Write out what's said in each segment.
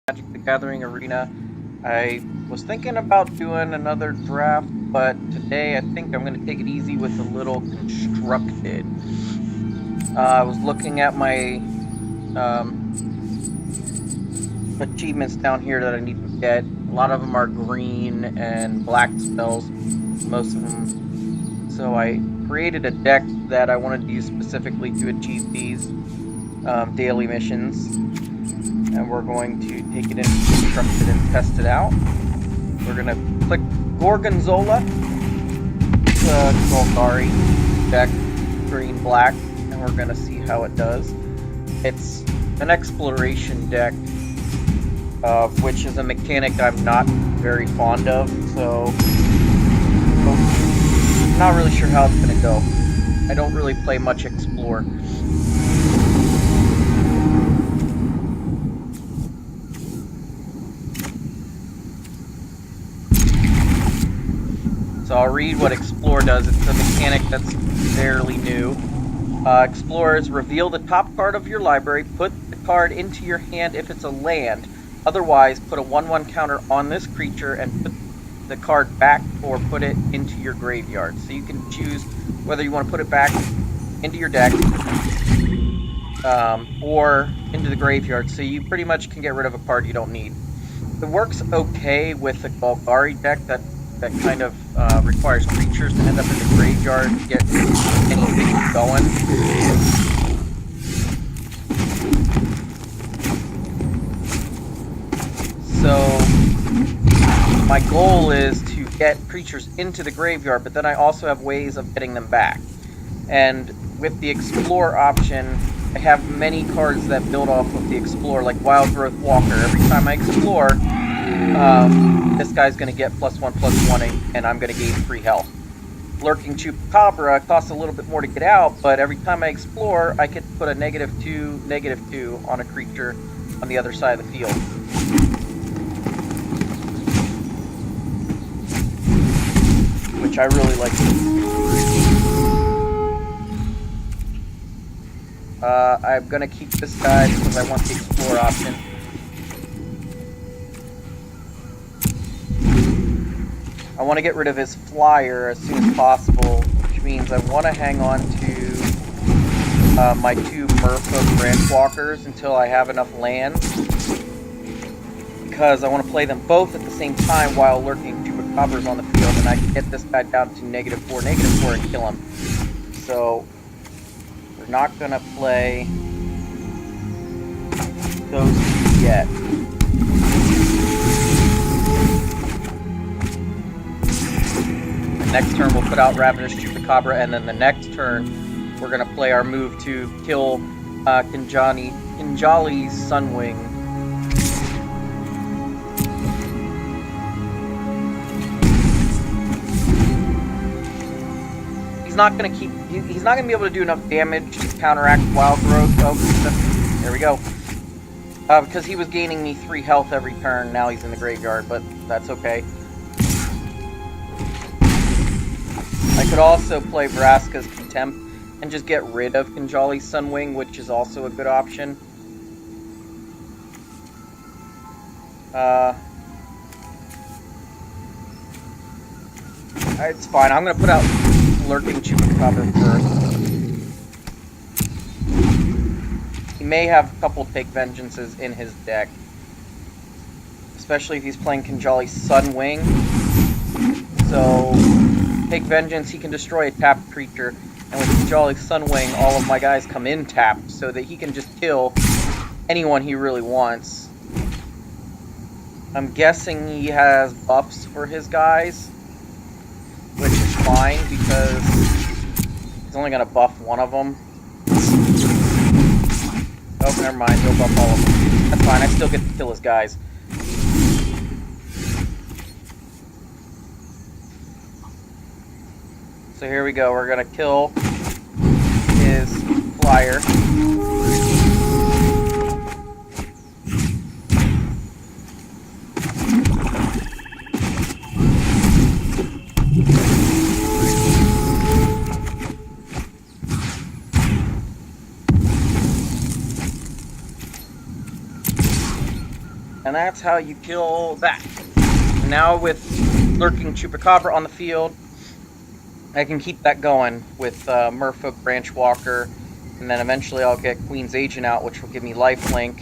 Magic the Gathering Arena. I was thinking about doing another draft, but today I think I'm going to take it easy with a little constructed. I was looking at my achievements down here that I need to get. A lot of them are green and black spells, most of them. So I created a deck that I wanted to use specifically to achieve these daily missions. And we're going to take it into constructed and test it out. We're going to click Gorgonzola, Golgari deck, green, black, and we're going to see how it does. It's an exploration deck, which is a mechanic I'm not very fond of, so I'm not really sure how it's going to go. I don't really play much Explore. So I'll read what Explore does. It's a mechanic that's fairly new. Explorers, reveal the top card of your library, put the card into your hand if it's a land. Otherwise, put a 1/1 counter on this creature and put the card back or put it into your graveyard. So you can choose whether you want to put it back into your deck or into the graveyard. So you pretty much can get rid of a card you don't need. It works okay with the Golgari deck that kind of requires creatures to end up in the graveyard to get anything going. So my goal is to get creatures into the graveyard, but then I also have ways of getting them back. And with the Explore option, I have many cards that build off of the Explore, like Wild Growth Walker. Every time I Explore, this guy's going to get +1/+1, and I'm going to gain 3 health. Lurking Chupacabra costs a little bit more to get out, but every time I Explore, I could put a -2/-2 on a creature on the other side of the field. Which I really like. I'm going to keep this guy because I want the Explore option. I want to get rid of his flyer as soon as possible, which means I want to hang on to my 2 Merfolk Branch Walkers until I have enough land, because I want to play them both at the same time while Lurking Chupacabras on the field, and I can get this guy down to -4 and kill him. So we're not going to play those 2 yet. Next turn we'll put out Ravenous Chupacabra, and then the next turn we're going to play our move to kill Kinjali's Sunwing. He's not going to be able to do enough damage to counteract Wild Growth. Oh, there we go. Because he was gaining me 3 health every turn, now he's in the graveyard, but that's okay. I could also play Vraska's Contempt and just get rid of Kinjali's Sunwing, which is also a good option. It's fine. I'm going to put out Lurking Chupacabra first. He may have a couple Take Vengeances in his deck, especially if he's playing Kinjali's Sunwing. So Take Vengeance, he can destroy a tapped creature, and with Kinjali's Sunwing, all of my guys come in tapped, so that he can just kill anyone he really wants. I'm guessing he has buffs for his guys, which is fine, because he's only going to buff one of them. Oh, never mind, he'll buff all of them. That's fine, I still get to kill his guys. So here we go, we're going to kill his flyer. And that's how you kill that. And now with Lurking Chupacabra on the field, I can keep that going with Merfolk Branch Walker, and then eventually I'll get Queen's Agent out, which will give me lifelink.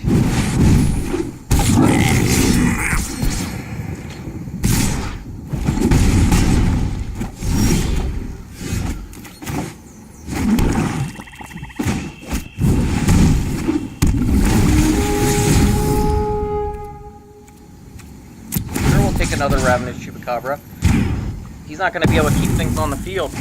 Sure, we'll take another Ravenous Chupacabra. He's not going to be able to keep things on the field.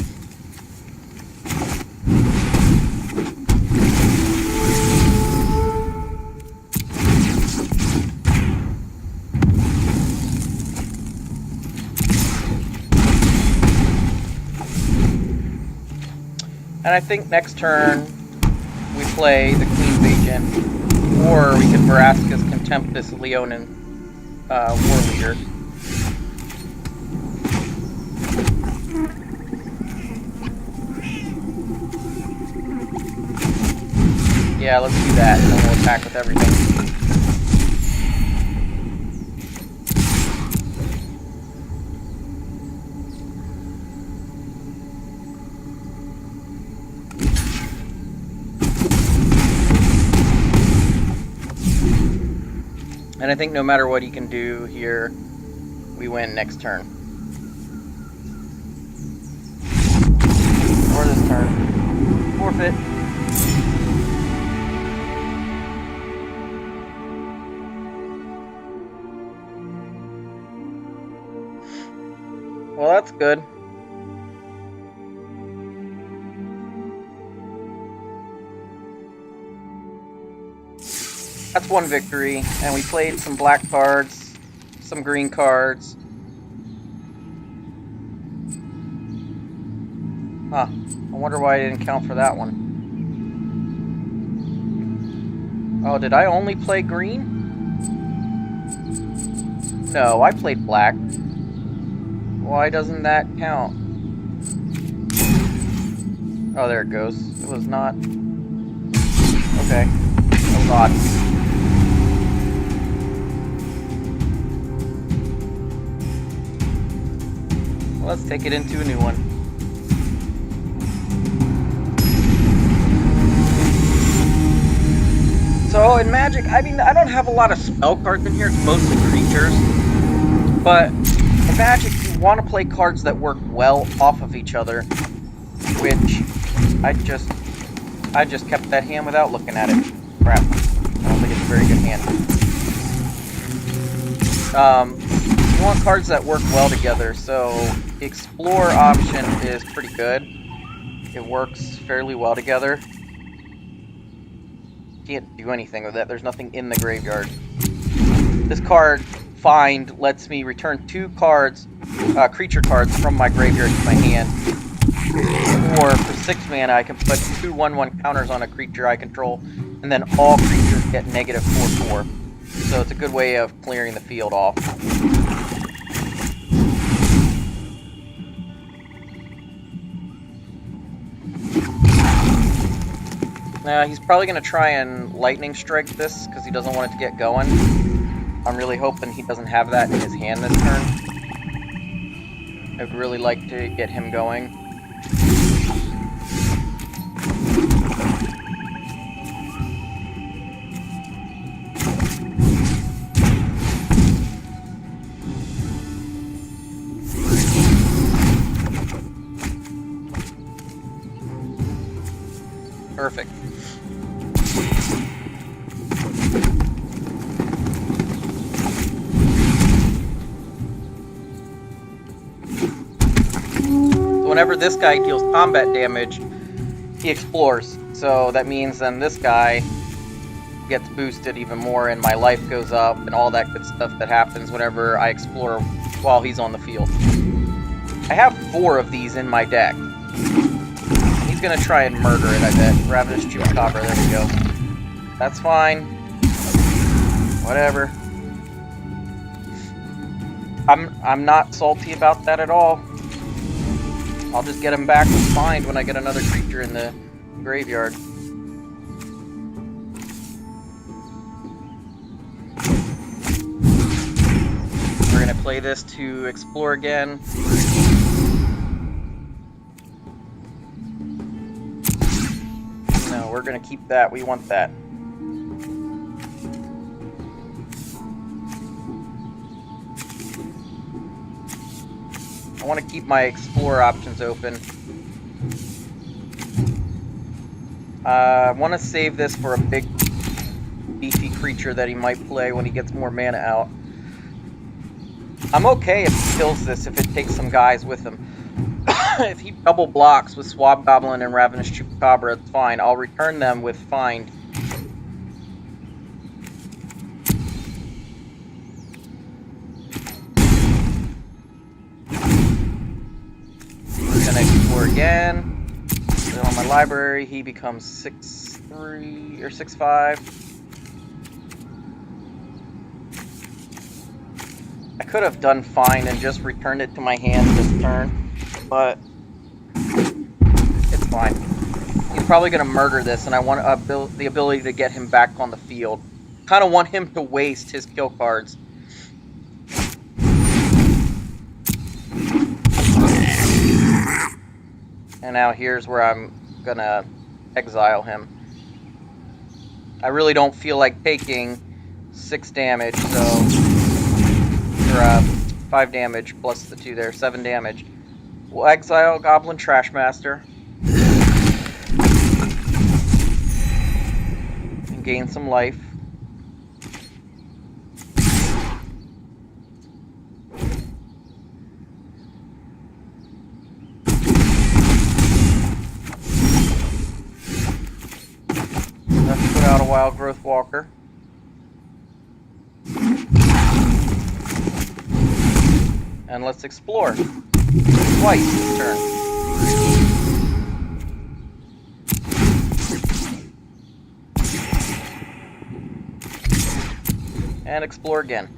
And I think next turn we play the Queen's Agent, or we can Vraska's Contempt this Leonin War Leader. Yeah, let's do that, and then we'll attack with everything. And I think no matter what he can do here, we win next turn. Or this turn. Forfeit. Well, that's good. That's one victory, and we played some black cards, some green cards. Huh. I wonder why I didn't count for that one. Oh, did I only play green? No, I played black. Why doesn't that count? Oh, there it goes. It was not... Okay. That was odd. Well, let's take it into a new one. So, in Magic, I mean, I don't have a lot of spell cards in here. It's mostly creatures. But... in Magic, you want to play cards that work well off of each other, which I just kept that hand without looking at it. Crap. I don't think it's a very good hand. You want cards that work well together, so the Explore option is pretty good. It works fairly well together. Can't do anything with it. There's nothing in the graveyard. This card... Find lets me return 2 cards, creature cards from my graveyard to my hand. Or for 6 mana, I can put 2 1/1 counters on a creature I control, and then all creatures get negative 4/4. So it's a good way of clearing the field off. Now he's probably going to try and lightning strike this because he doesn't want it to get going. I'm really hoping he doesn't have that in his hand this turn. I would really like to get him going. Perfect. Whenever this guy deals combat damage, he explores. So that means then this guy gets boosted even more and my life goes up and all that good stuff that happens whenever I explore while he's on the field. I have 4 of these in my deck. He's gonna try and murder it, I bet. Ravenous Chupacabra, there we go. That's fine. Whatever. I'm not salty about that at all. I'll just get him back with Find when I get another creature in the graveyard. play this to explore again. No, we're gonna keep that. We want that. I want to keep my explore options open. I want to save this for a big, beefy creature that he might play when he gets more mana out. I'm okay if he kills this, if it takes some guys with him. If he double blocks with Swab Goblin and Ravenous Chupacabra, it's fine. I'll return them with Find. We're gonna explore again. On my library, he becomes 6-3 or 6-5. I could have done Find and just returned it to my hand this turn, but it's fine. He's probably going to murder this, and I want the ability to get him back on the field. Kind of want him to waste his kill cards. And now here's where I'm going to exile him. I really don't feel like taking 6 damage, so... Or 5 damage plus the 2 there, 7 damage. We'll exile Goblin Trashmaster. And gain some life. Let's put out a Wild Growth Walker. And let's explore. Twice this turn. And explore again.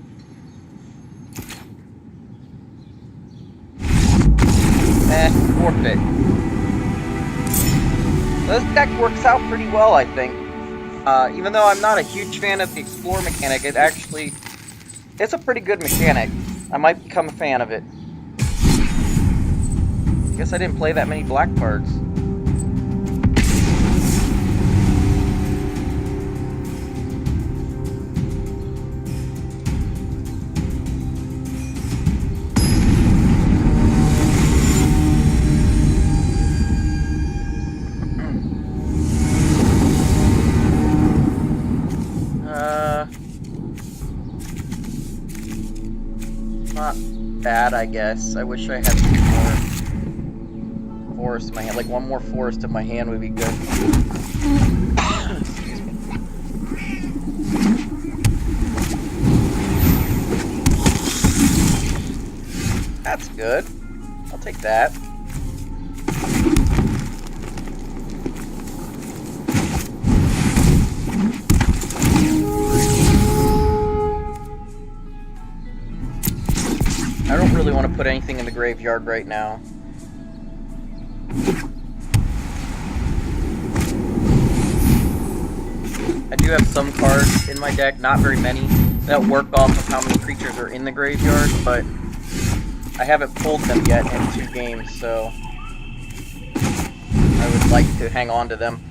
And forfeit. This deck works out pretty well, I think. Even though I'm not a huge fan of the explore mechanic, it's a pretty good mechanic. I might become a fan of it. Guess I didn't play that many black cards. Not bad, I guess. I wish I had some more forest in my hand. Like, one more forest in my hand would be good. Excuse me. That's good. I'll take that. I don't really want to put anything in the graveyard right now. I do have some cards in my deck, not very many, that work off of how many creatures are in the graveyard, but I haven't pulled them yet in 2 games, so I would like to hang on to them.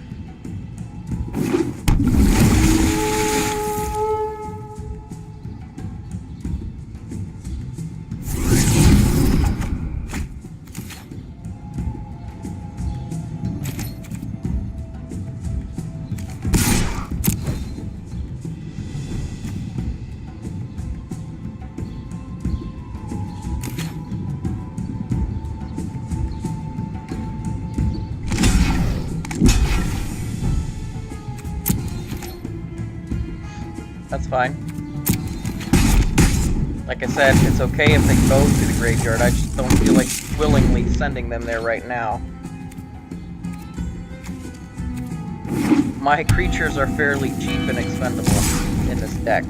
That's fine. Like I said, it's okay if they go to the graveyard. I just don't feel like willingly sending them there right now. My creatures are fairly cheap and expendable in this deck.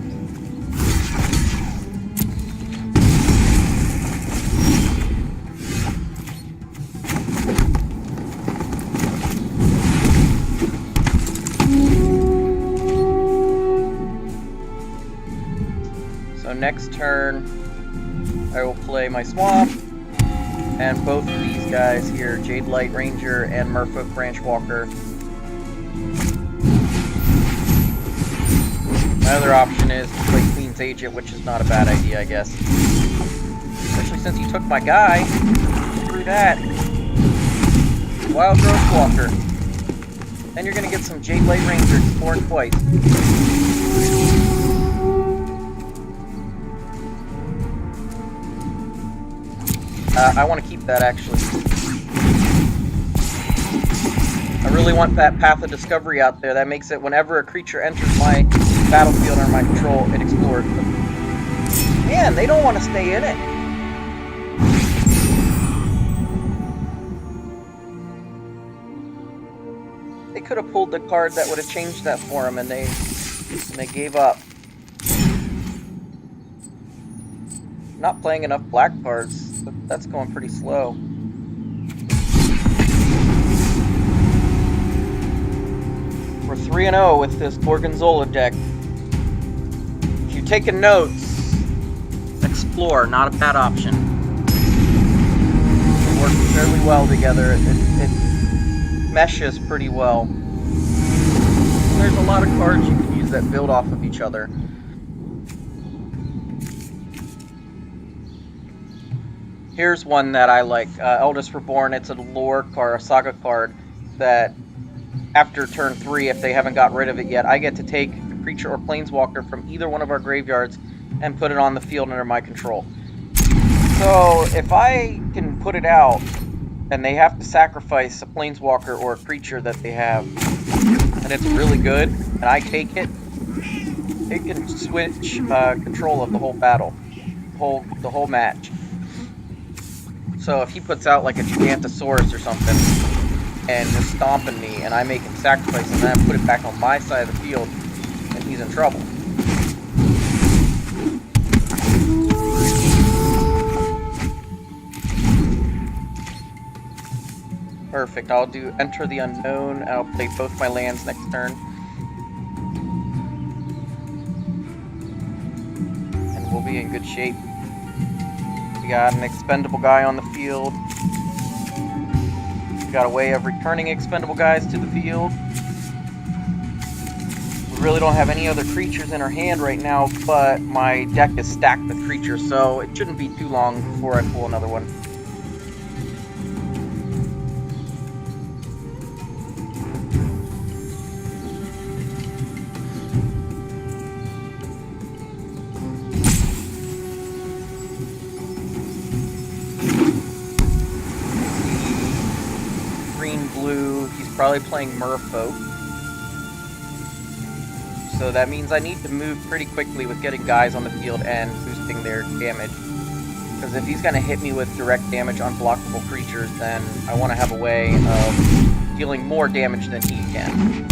So next turn, I will play my Swamp, and both of these guys here, Jade Light Ranger and Merfolk Branch Walker. My other option is to play Queen's Agent, which is not a bad idea, I guess. Especially since you took my guy. Screw that. Wild Growth Walker. Then you're gonna get some Jade Light Ranger exploring twice. I want to keep that, actually. I really want that Path of Discovery out there. That makes it whenever a creature enters my battlefield under my control, it explores. But man, they don't want to stay in it. They could have pulled the card that would have changed that for them, and they gave up. Not playing enough black cards. That's going pretty slow. We're 3-0 with this Gorgonzola deck. If you're taking notes, Explore, not a bad option. It works fairly well together. It meshes pretty well. There's a lot of cards you can use that build off of each other. Here's one that I like, Eldest Reborn. It's a lore card, a saga card, that after turn 3, if they haven't got rid of it yet, I get to take a creature or planeswalker from either one of our graveyards and put it on the field under my control. So if I can put it out, and they have to sacrifice a planeswalker or a creature that they have, and it's really good, and I take it, it can switch control of the whole battle, the whole match. So if he puts out like a Gigantosaurus or something, and is stomping me, and I make him sacrifice, and then I put it back on my side of the field, and he's in trouble. Perfect. I'll do Enter the Unknown, and I'll play both my lands next turn. And we'll be in good shape. We got an expendable guy on the field. We got a way of returning expendable guys to the field. We really don't have any other creatures in our hand right now, but my deck is stacked with creatures, so it shouldn't be too long before I pull another one. Blue, he's probably playing Merfolk. So that means I need to move pretty quickly with getting guys on the field and boosting their damage. Because if he's going to hit me with direct damage on blockable creatures, then I want to have a way of dealing more damage than he can.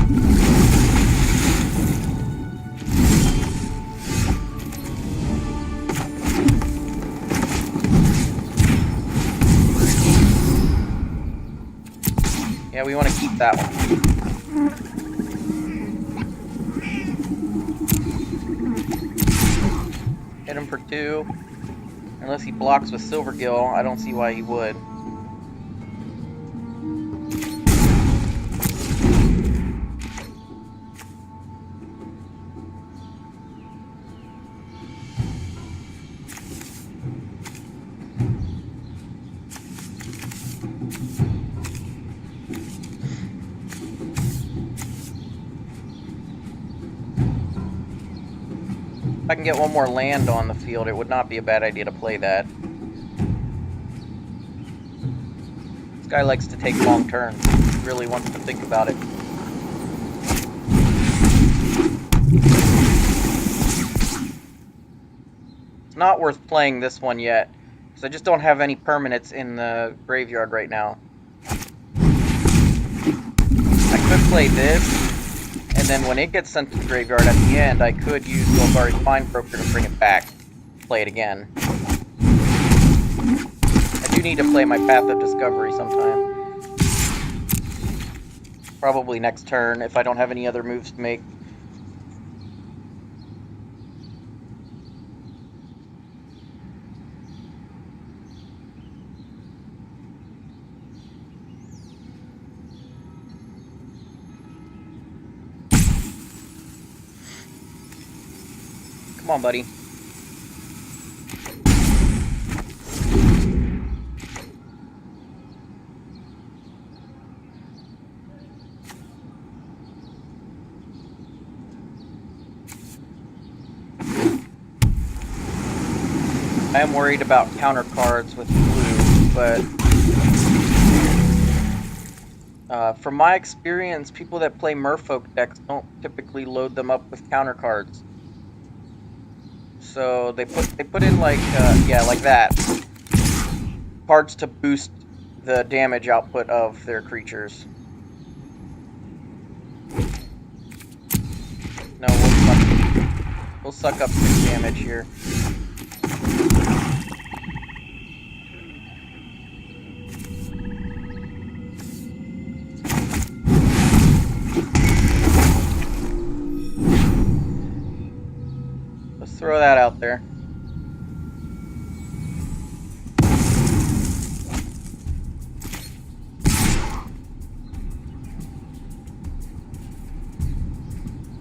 Yeah, we want to keep that one. Hit him for 2. Unless he blocks with Silvergill, I don't see why he would. If I can get one more land on the field, it would not be a bad idea to play that. This guy likes to take long turns. He really wants to think about it. It's not worth playing this one yet, because I just don't have any permanents in the graveyard right now. I could play this. And then when it gets sent to the graveyard at the end, I could use Golgari's Fine Broker to bring it back. Play it again. I do need to play my Path of Discovery sometime. Probably next turn, if I don't have any other moves to make. Come on, buddy. I am worried about counter cards with blue, but from my experience, people that play Merfolk decks don't typically load them up with counter cards. So they put in like like that, cards to boost the damage output of their creatures. No, we'll suck up 6 damage here. Throw that out there.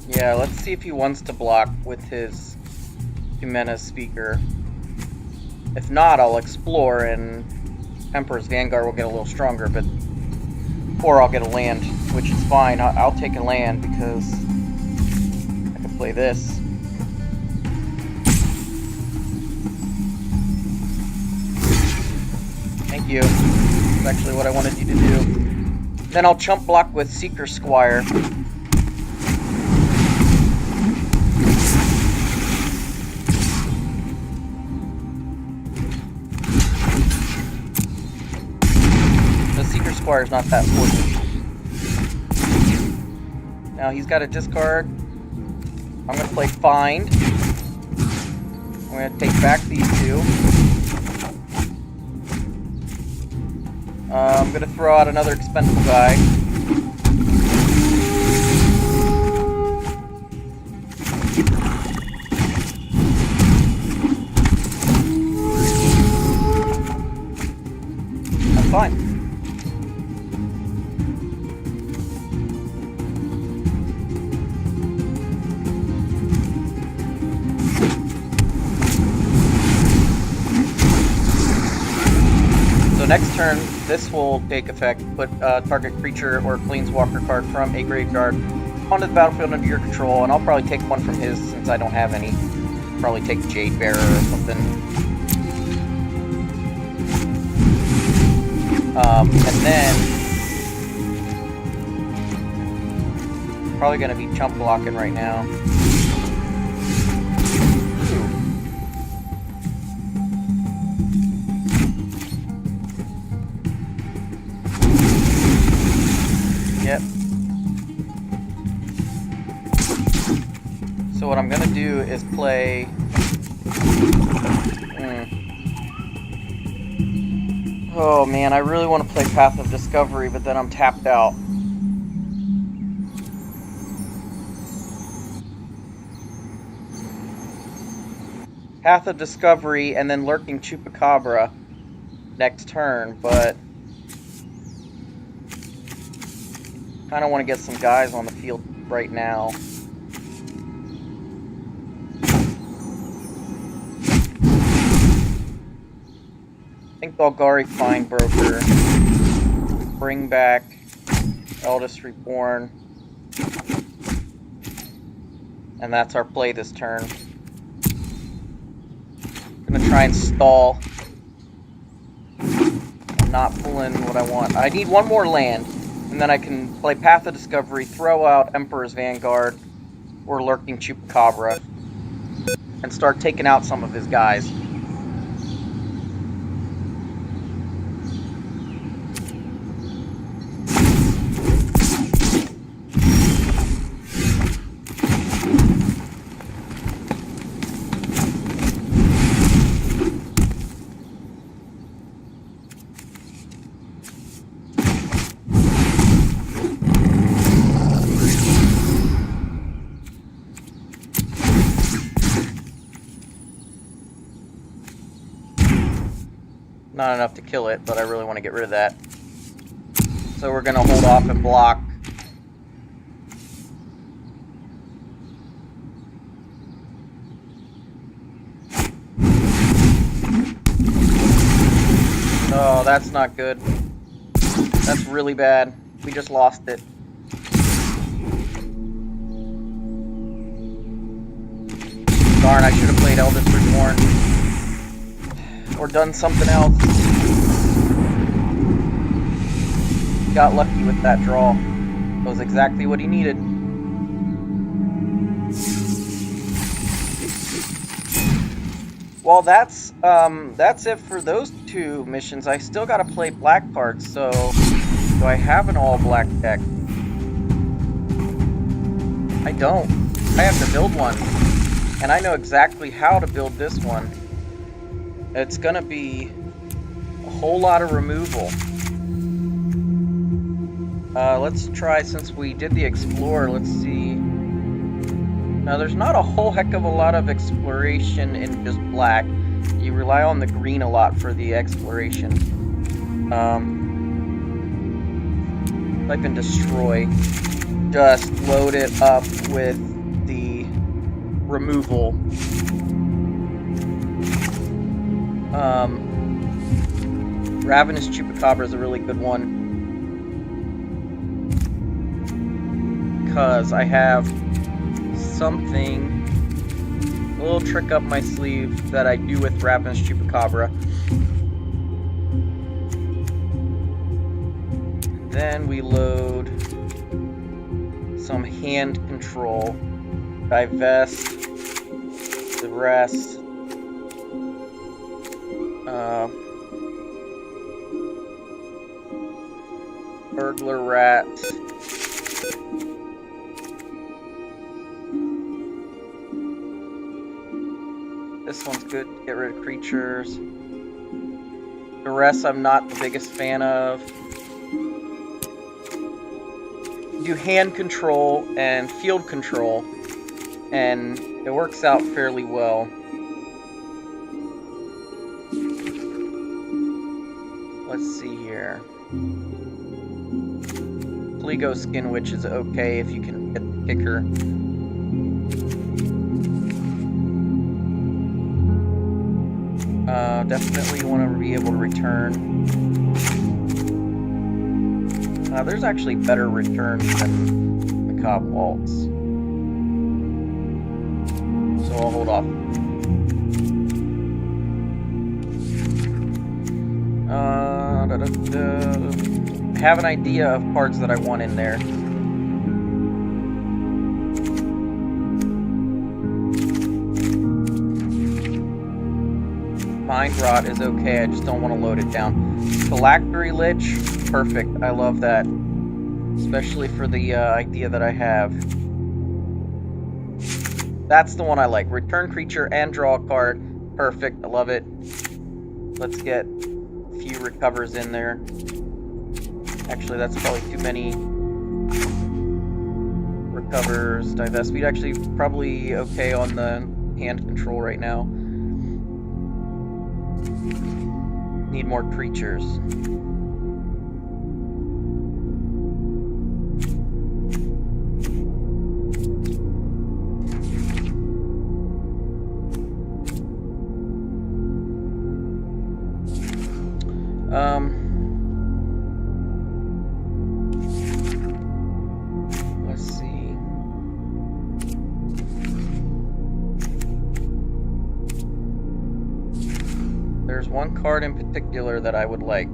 Yeah, let's see if he wants to block with his Jimenez speaker. If not, I'll explore and Emperor's Vanguard will get a little stronger, or I'll get a land, which is fine. I'll take a land because I can play this. Thank you. That's actually what I wanted you to do. Then I'll chump block with Seeker Squire. The Seeker Squire is not that important. Now he's got a discard. I'm going to play Find. I'm going to take back these two. I'm going to throw out another expendable guy. I'm fine. So next turn, this will take effect. Put target creature or planeswalker card from a graveyard onto the battlefield under your control, and I'll probably take one from his since I don't have any. Probably take Jade Bearer or something. And then probably going to be chump blocking right now. Yep. So what I'm gonna do is play. Oh man, I really want to play Path of Discovery, but then I'm tapped out. Path of Discovery and then Lurking Chupacabra next turn, but kind of want to get some guys on the field right now. I think Golgari Fine Broker. Bring back Eldest Reborn. And that's our play this turn. I'm gonna try and stall. I'm not pulling what I want. I need one more land. And then I can play Path of Discovery, throw out Emperor's Vanguard or Lurking Chupacabra, and start taking out some of his guys. Not enough to kill it, but I really want to get rid of that. So we're going to hold off and block. Oh, that's not good. That's really bad. We just lost it. Darn, I should have played Eldest Reborn. Or done something else. Got lucky with that draw. That was exactly what he needed. Well, that's it for those two missions. I still gotta play black cards, so do I have an all-black deck? I don't. I have to build one. And I know exactly how to build this one. It's gonna be a whole lot of removal. Let's try, since we did the Explorer, let's see. Now, there's not a whole heck of a lot of exploration in just black. You rely on the green a lot for the exploration. Type in Destroy. Just load it up with the removal. Ravenous Chupacabra is a really good one. Because I have something, a little trick up my sleeve that I do with Ravenous Chupacabra. Then we load some hand control, divest the rest, burglar rat. This one's good to get rid of creatures. The rest I'm not the biggest fan of. Do hand control and field control, and it works out fairly well. Let's see here. Plego Skin Witch is okay if you can get the kicker. Definitely want to be able to return. There's actually better returns than Macabre Waltz. So I'll hold off. I have an idea of cards that I want in there. Mind Rot is okay, I just don't want to load it down. Phylactery Lich, perfect, I love that. Especially for the idea that I have. That's the one I like. Return creature and draw a card. Perfect, I love it. Let's get a few recovers in there. Actually, that's probably too many recovers. Divest. We'd actually probably okay on the hand control right now. Need more creatures. Let's see. There's one card in particular that I would like.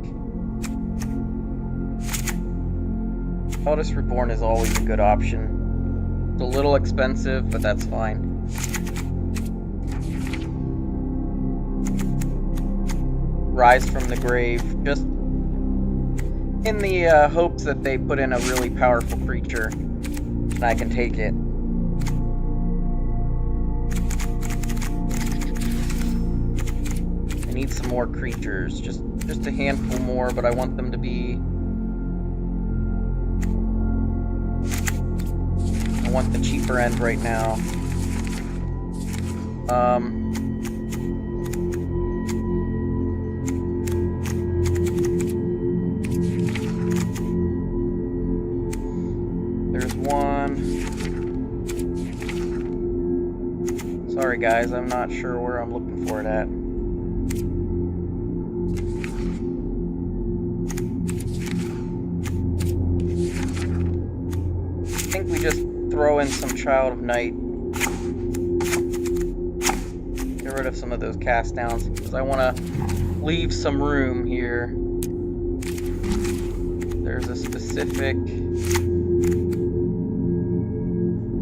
Eldest Reborn is always a good option. It's a little expensive, but that's fine. Rise from the Grave, just in the hopes that they put in a really powerful creature and I can take it. I need some more creatures, just a handful more, but I want them to be... I want the cheaper end right now. There's one. Sorry guys, I'm not sure where I'm looking for it at. just throw in some Child of Night. Get rid of some of those cast downs, because I want to leave some room here. There's a specific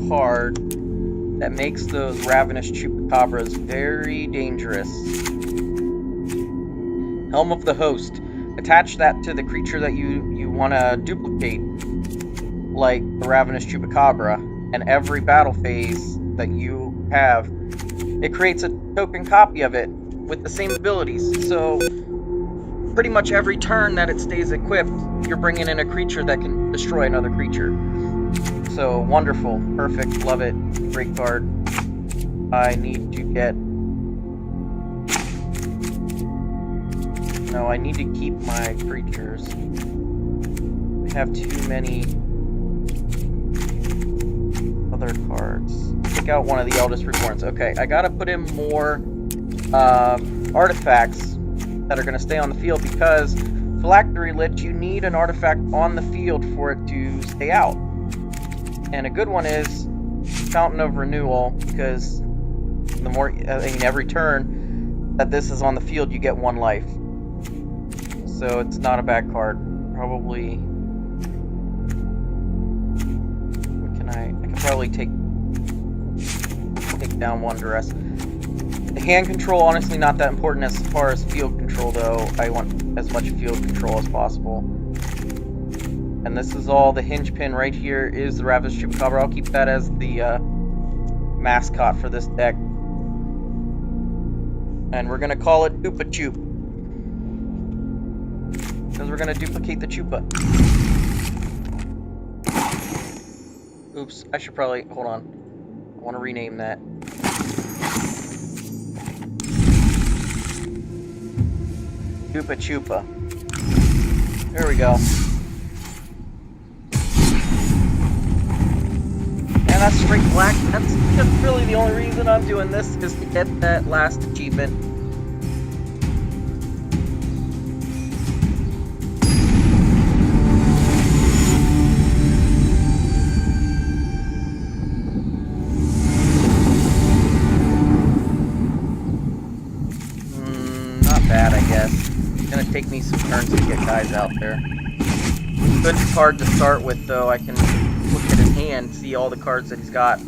card that makes those Ravenous Chupacabras very dangerous. Helm of the Host. Attach that to the creature that you want to duplicate, like the Ravenous Chupacabra, and every battle phase that you have, it creates a token copy of it with the same abilities. So pretty much every turn that it stays equipped, you're bringing in a creature that can destroy another creature. So wonderful, perfect, love it, great card. I need to get... No, I need to keep my creatures. I have too many other cards. Take out one of the Eldest Reborns. Okay, I gotta put in more artifacts that are gonna stay on the field, because Phylactery Lich, you need an artifact on the field for it to stay out. And a good one is Fountain of Renewal, because the more, every turn that this is on the field, you get 1 life. So it's not a bad card. Probably... I can probably take down 1 Duress. The hand control, honestly, not that important as far as field control, though. I want as much field control as possible. And this is all the hinge pin right here is the Ravenous Chupacabra. I'll keep that as the mascot for this deck. And we're going to call it Chupa Chup, because we're going to duplicate the Chupa. Oops, I should probably... Hold on. I want to rename that. Chupa Chupa. There we go. And that's straight black. That's just really the only reason I'm doing this, is to get that last achievement. Not bad, I guess. It's gonna take me some turns to get guys out there. Good card to start with, though. I can look at his hand, see all the cards that he's got.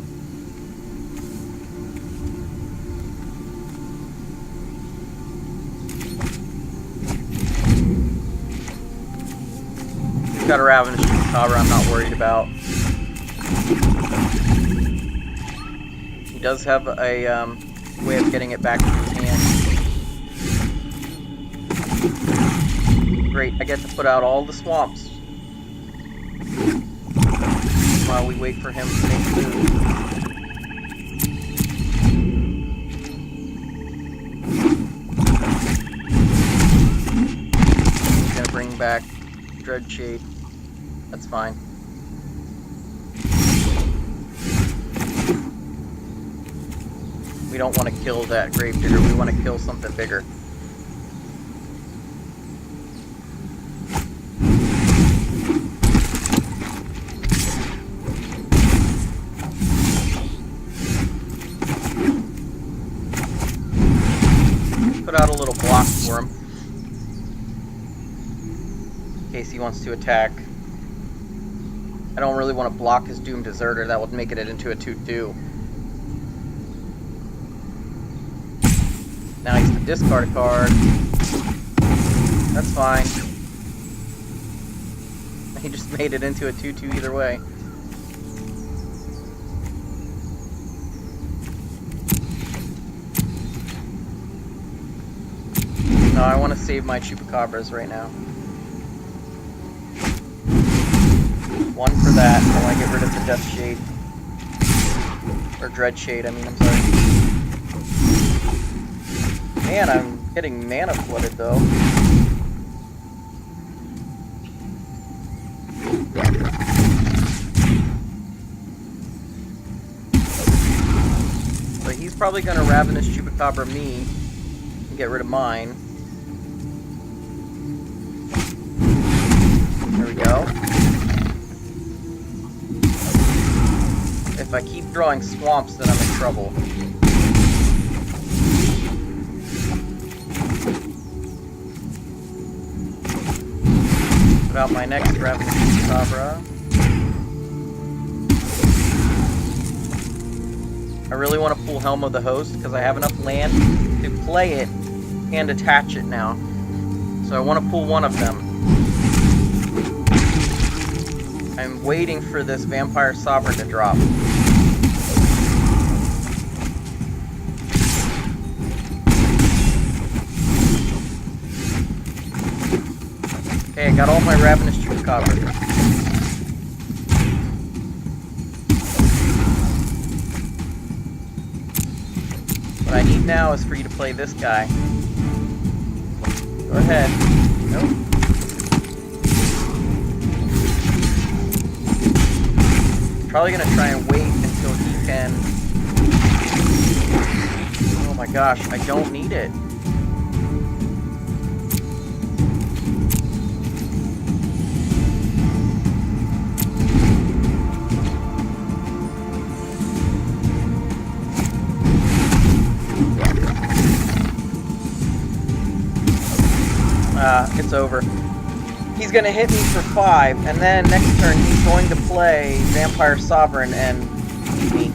He's got a Ravenous Chupacabra I'm not worried about. He does have a way of getting it back to his hand. Great, I get to put out all the swamps while we wait for him to make food. He's gonna bring back Dreadshade. That's fine. We don't want to kill that Gravedigger, we want to kill something bigger. Put out a little block for him, in case he wants to attack. I don't really want to block his Doomed Deserter, that would make it into a 2/2. Now he's to discard a card. That's fine. He just made it into a 2/2 either way. No, I want to save my Chupacabras right now. 1 for that. I want to get rid of the Death Shade. Or Dread Shade, I mean, I'm sorry. Man, I'm getting mana flooded, though. So he's probably going to Ravenous Chupacabra me and get rid of mine. There we go. If I keep drawing swamps, then I'm in trouble. Put out my next Ravenous Chupacabra. I really want to pull Helm of the Host because I have enough land to play it and attach it now. So I want to pull one of them. I'm waiting for this Vampire Sovereign to drop. Okay, I got all my Ravenous Chupacabra. What I need now is for you to play this guy. Go ahead. Nope. Probably gonna try and wait until he can... Oh my gosh, I don't need it. It's over. He's gonna hit me for 5, and then next turn he's going to play Vampire Sovereign and beat me.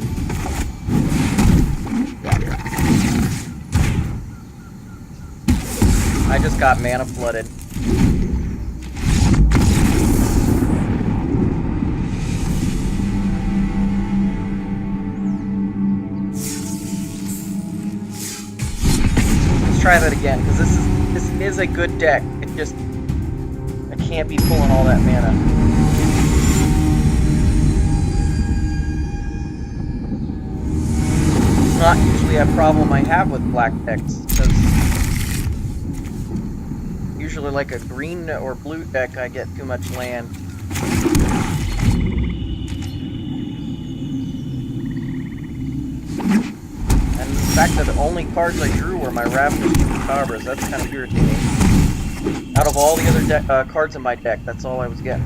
I just got mana flooded. Let's try that again, because this is a good deck. It just... I can't be pulling all that mana. It's not usually a problem I have with black decks, because usually like a green or blue deck I get too much land. And the fact that the only cards I drew were my Ravenous Chupacabras, that's kind of irritating. Out of all the other cards in my deck, that's all I was getting.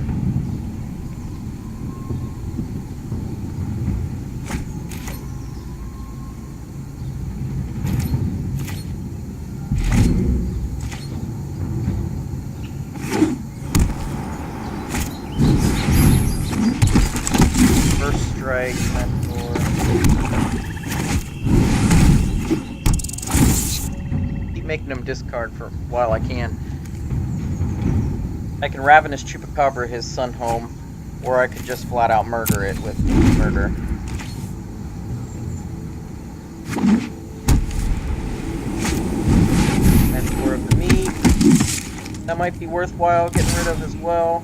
First strike, mentor. Keep making them discard for while I can. I can Ravenous Chupacabra his Sun Home, or I could just flat out murder it with murder. Mentor of the Meat. That might be worthwhile getting rid of as well.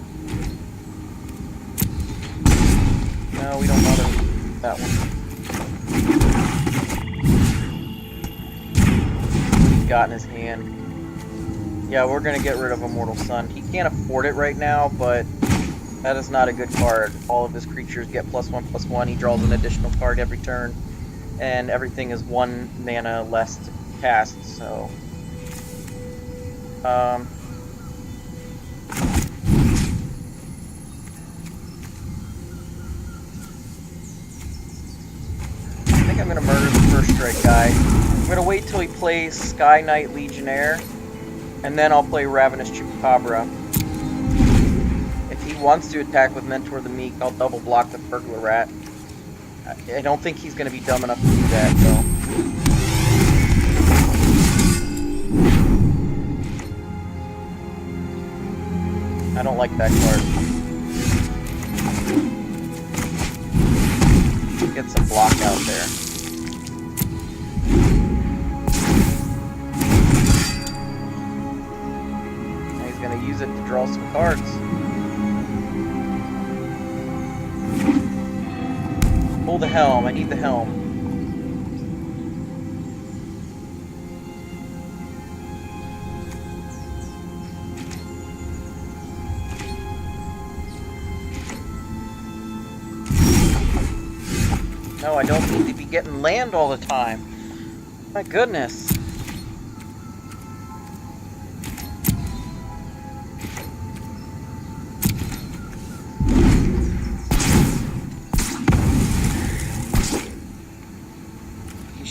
No, we don't bother with that one. What he's got in his hand. Yeah, we're going to get rid of Immortal Sun. He can't afford it right now, but that is not a good card. All of his creatures get +1/+1. He draws an additional card every turn, and everything is 1 mana less to cast, so... I think I'm going to murder the first strike guy. I'm going to wait till he plays Sky Knight Legionnaire, and then I'll play Ravenous Chupacabra. If he wants to attack with Mentor the Meek, I'll double block the Burglar Rat. I don't think he's going to be dumb enough to do that, though. I don't like that card. Get some block out there. Use it to draw some cards. Pull the Helm. I need the Helm. No, I don't need to be getting land all the time. My goodness.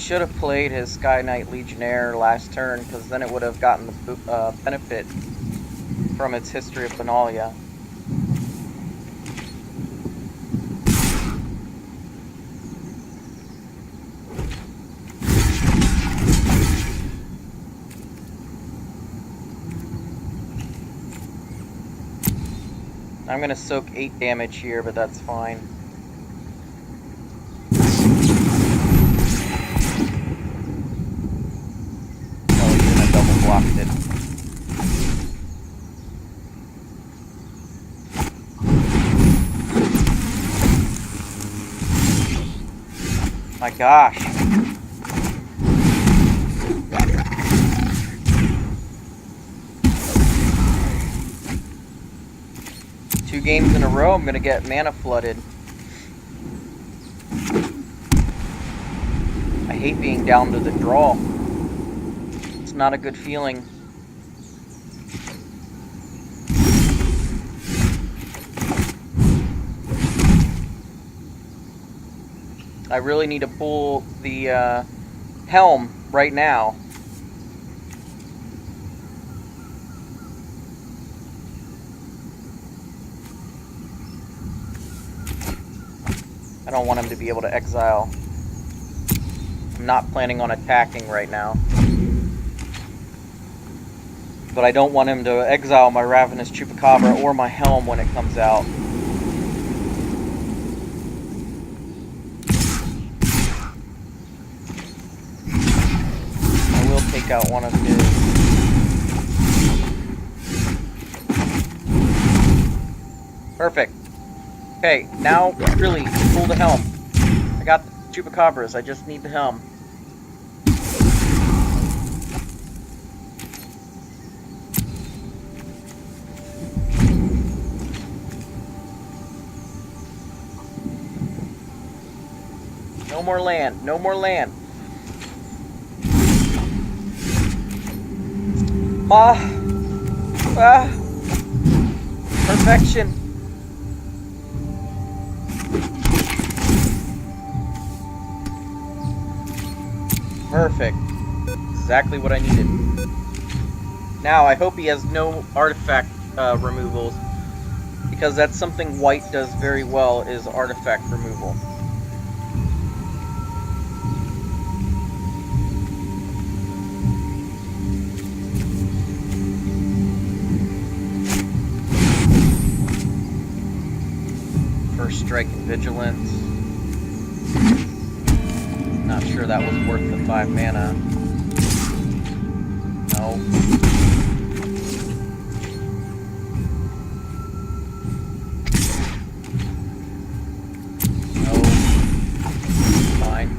should have played his Sky Knight Legionnaire last turn, because then it would have gotten the benefit from its History of Benalia. I'm gonna soak 8 damage here, but that's fine. Oh, even I double blocked it. My gosh. Two games in a row, I'm gonna get mana flooded. I hate being down to the draw. It's not a good feeling. I really need to pull the helm right now. I don't want him to be able to exile. I'm not planning on attacking right now. But I don't want him to exile my Ravenous Chupacabra or my helm when it comes out. I will take out one of his. Perfect. Okay, now really pull the helm. I got the Chupacabras, I just need the helm. No more land, no more land. Perfection. Perfect. Exactly what I needed. Now, I hope he has no artifact removals, because that's something white does very well, is artifact removal. First strike and vigilance. Not sure that was worth the 5 mana. No. No. Fine.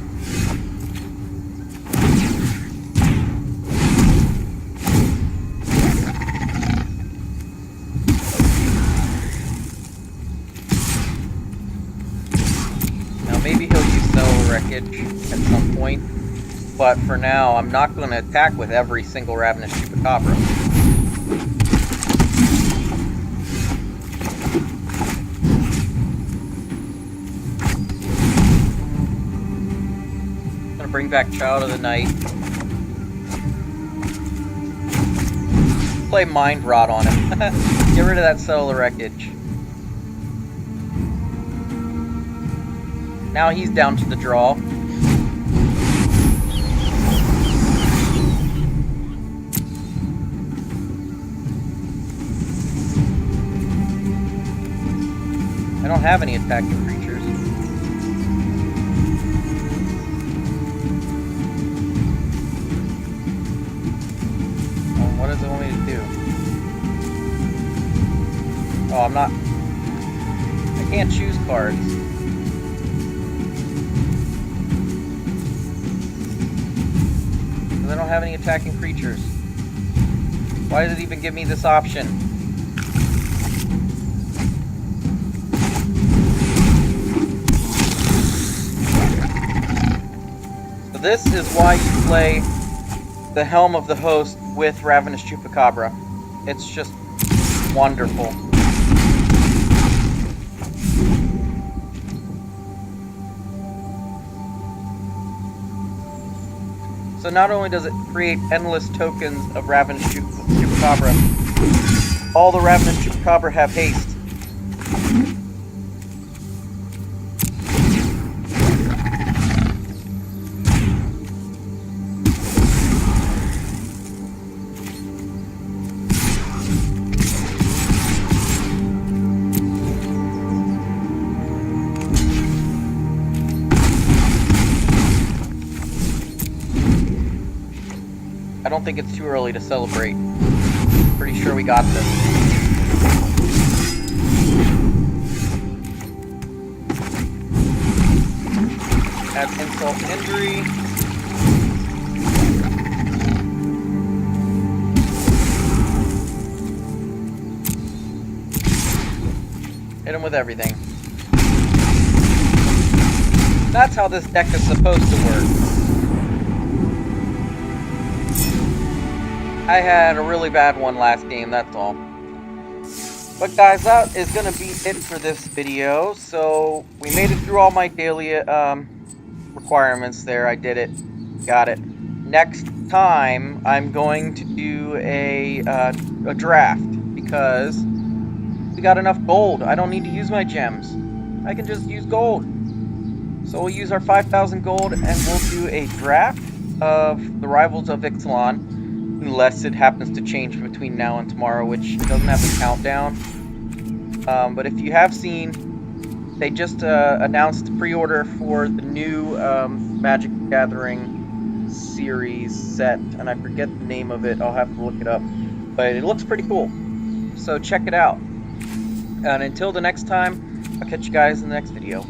Now maybe he'll use Cell Wreckage at some point, but for now, I'm not going to attack with every single Ravenous Chupacabra. I'm going to bring back Child of the Night. Play Mind Rot on him. Get rid of that Cellular Wreckage. Now he's down to the draw. I don't have any attacking creatures. Well, what does it want me to do? Oh, I'm not... I can't choose cards. Because I don't have any attacking creatures. Why does it even give me this option? This is why you play the Helm of the Host with Ravenous Chupacabra. It's just wonderful. So not only does it create endless tokens of Ravenous Chupacabra, all the Ravenous Chupacabra have haste. I don't think it's too early to celebrate. Pretty sure we got this. Add insult to injury. Hit him with everything. That's how this deck is supposed to work. I had a really bad one last game, that's all. But guys, that is going to be it for this video. So, we made it through all my daily requirements there. I did it. Got it. Next time, I'm going to do a draft, because we got enough gold. I don't need to use my gems. I can just use gold. So we'll use our 5,000 gold, and we'll do a draft of the Rivals of Ixalan. Unless it happens to change between now and tomorrow, which doesn't have a countdown. But if you have seen, they just announced pre-order for the new Magic Gathering series set, and I forget the name of it. I'll have to look it up. But it looks pretty cool. So check it out. And until the next time, I'll catch you guys in the next video.